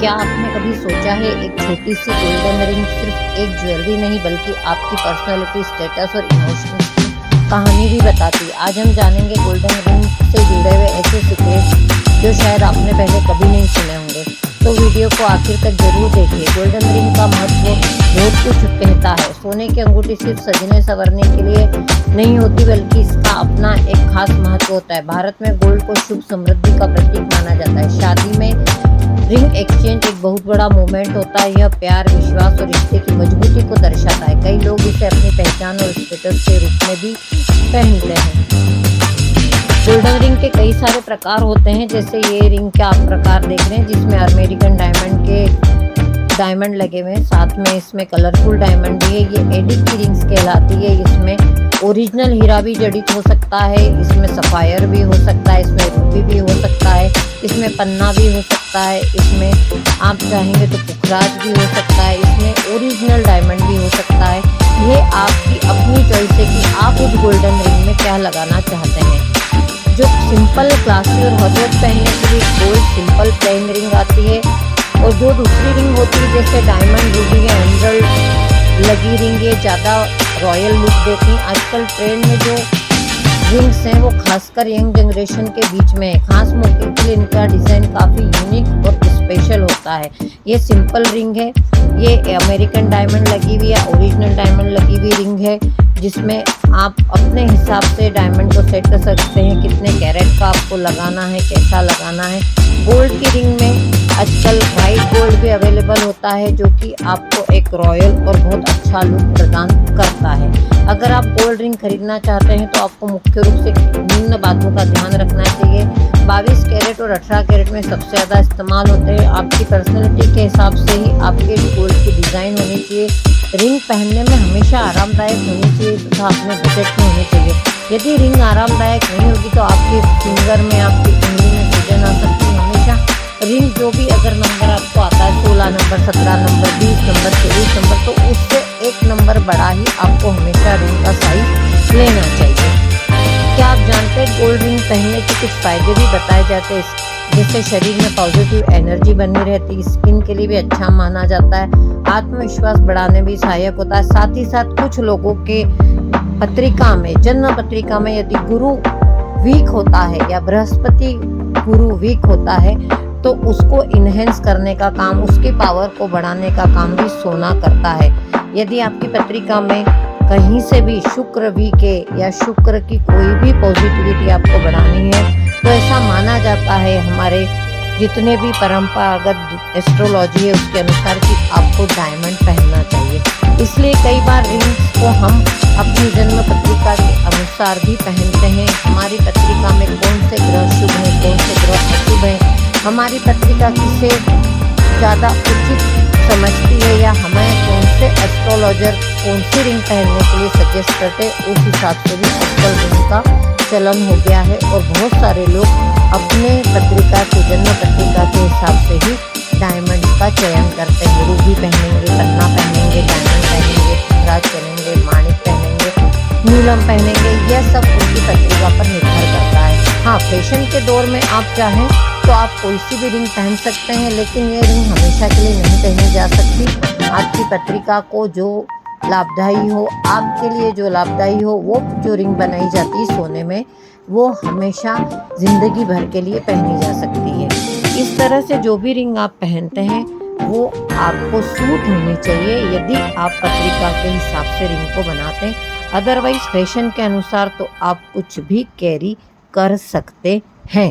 क्या आपने कभी सोचा है एक छोटी सी गोल्डन रिंग सिर्फ एक ज्वेलरी नहीं बल्कि आपकी पर्सनालिटी, स्टेटस और इमोशंस की कहानी भी बताती है। आज हम जानेंगे गोल्डन रिंग से जुड़े हुए ऐसे सीक्रेट जो शायद आपने पहले कभी नहीं सुने होंगे, तो वीडियो को आखिर तक जरूर देखिए। गोल्डन रिंग का महत्व बहुत कुछ कहता है। सोने की अंगूठी सिर्फ सजने संवरने के लिए नहीं होती बल्कि इसका अपना एक खास महत्व होता है। भारत में गोल्ड को शुभ समृद्धि का प्रतीक माना जाता है। शादी में रिंग एक्सचेंज एक बहुत बड़ा मोमेंट होता है। यह प्यार, विश्वास और रिश्ते की मजबूती को दर्शाता है। कई लोग इसे अपनी पहचान और स्टेटस के रूप में भी पहनते हैं। गोल्डन रिंग के कई सारे प्रकार होते हैं, जैसे ये रिंग का आप प्रकार देख रहे हैं जिसमें अमेरिकन डायमंड के डायमंड लगे हुए हैं, साथ में इसमें कलरफुल डायमंड भी है। ये एडी की रिंग्स कहलाती है। इसमें ओरिजिनल हीरा भी जड़ित हो सकता है, इसमें सफायर भी हो सकता है, इसमें रूबी भी हो सकता है, इसमें पन्ना भी हो सकता है, इसमें आप चाहेंगे तो पुखराज भी हो सकता है, इसमें ओरिजिनल डायमंड भी हो सकता है। ये आपकी अपनी चॉइस है कि आप उस गोल्डन रिंग में क्या लगाना चाहते हैं। जो सिंपल, क्लासी और हर रोज पहनने के लिए गोल्ड सिंपल प्लेन रिंग आती है, और जो दूसरी रिंग होती है जैसे डायमंड, रूबी या एमरल्ड लगी रिंग, ये ज़्यादा रॉयल लुक देती हैं। आजकल ट्रेंड में जो रिंग्स हैं वो खासकर यंग जनरेशन के बीच में है। खास मौके के लिए इनका डिज़ाइन काफ़ी यूनिक और स्पेशल होता है। ये सिंपल रिंग है, ये अमेरिकन डायमंड लगी हुई या ओरिजिनल डायमंड लगी हुई रिंग है, जिसमें आप अपने हिसाब से डायमंड को सेट कर सकते हैं, कितने कैरेट का आपको लगाना है, कैसा लगाना है। गोल्ड की रिंग में आजकल वाइट गोल्ड भी अवेलेबल होता है, जो कि आपको एक रॉयल और बहुत अच्छा लुक प्रदान करता है। अगर आप गोल्ड रिंग खरीदना चाहते हैं तो आपको मुख्य रूप से निम्न बातों का ध्यान रखना चाहिए। 22 कैरेट और 18 कैरेट में सबसे ज़्यादा इस्तेमाल होते हैं। आपकी पर्सनैलिटी के हिसाब से ही आपके गोल्ड की डिज़ाइन होनी चाहिए। रिंग पहनने में हमेशा आरामदायक होनी चाहिए तथा अपने बजट में होनी चाहिए। यदि रिंग आरामदायक नहीं होगी तो आपके फिंगर में, आपकी उंगली में सूजन आ सकती है। हमेशा रिंग जो भी अगर नंबर आपको आता है 16 नंबर, 17 नंबर, 20 नंबर, 23 नंबर, तो उससे एक नंबर बड़ा ही आपको हमेशा रिंग का साइज लेना चाहिए। क्या आप जानते हैं गोल्ड रिंग पहनने के कुछ फ़ायदे भी बताए जाते हैं, जिससे शरीर में पॉजिटिव एनर्जी बनी रहती है, स्किन के लिए भी अच्छा माना जाता है, आत्मविश्वास बढ़ाने में भी सहायक होता है। साथ ही साथ कुछ लोगों के पत्रिका में, जन्म पत्रिका में यदि गुरु वीक होता है या बृहस्पति गुरु वीक होता है तो उसको इनहेंस करने का काम, उसकी पावर को बढ़ाने का काम भी सोना करता है। यदि आपकी पत्रिका में कहीं से भी शुक्र वीक है या शुक्र की कोई भी पॉजिटिविटी आपको बढ़ानी है तो ऐसा माना जाता है हमारे जितने भी परंपरागत एस्ट्रोलॉजी है उसके अनुसार कि आपको डायमंड पहनना चाहिए। इसलिए कई बार रिंग्स को हम अपनी जन्म पत्रिका के अनुसार भी पहनते हैं। हमारी पत्रिका में कौन से ग्रह शुभ हैं, कौन से ग्रह अशुभ हैं, हमारी पत्रिका किसे ज़्यादा उचित समझती है या हमें कौन से एस्ट्रोलॉजर कौन सी रिंग पहनने के लिए सजेस्ट करते हैं, उस हिसाब से भी आजकल रिंग का चलन हो गया है। और बहुत सारे लोग अपने पत्रिका के, जन्म पत्रिका के हिसाब से ही डायमंड का चयन करते हैं। रूबी पहनेंगे, पन्ना पहनेंगे, डायमंड पहनेंगे, पुखराज पहनेंगे, माणिक पहनेंगे, नीलम पहनेंगे, यह सब उनकी पत्रिका पर निर्भर करता है। हाँ, फैशन के दौर में आप चाहें तो आप कोई सी भी रिंग पहन सकते हैं, लेकिन ये रिंग हमेशा के लिए नहीं पहनी जा सकती। आपकी पत्रिका को जो लाभदायी हो, आपके लिए जो लाभदायी हो, वो जो रिंग बनाई जाती है सोने में, वो हमेशा ज़िंदगी भर के लिए पहनी जा सकती है। इस तरह से जो भी रिंग आप पहनते हैं वो आपको सूट होनी चाहिए यदि आप पत्रिका के हिसाब से रिंग को बनाते हैं। अदरवाइज फैशन के अनुसार तो आप कुछ भी कैरी कर सकते हैं।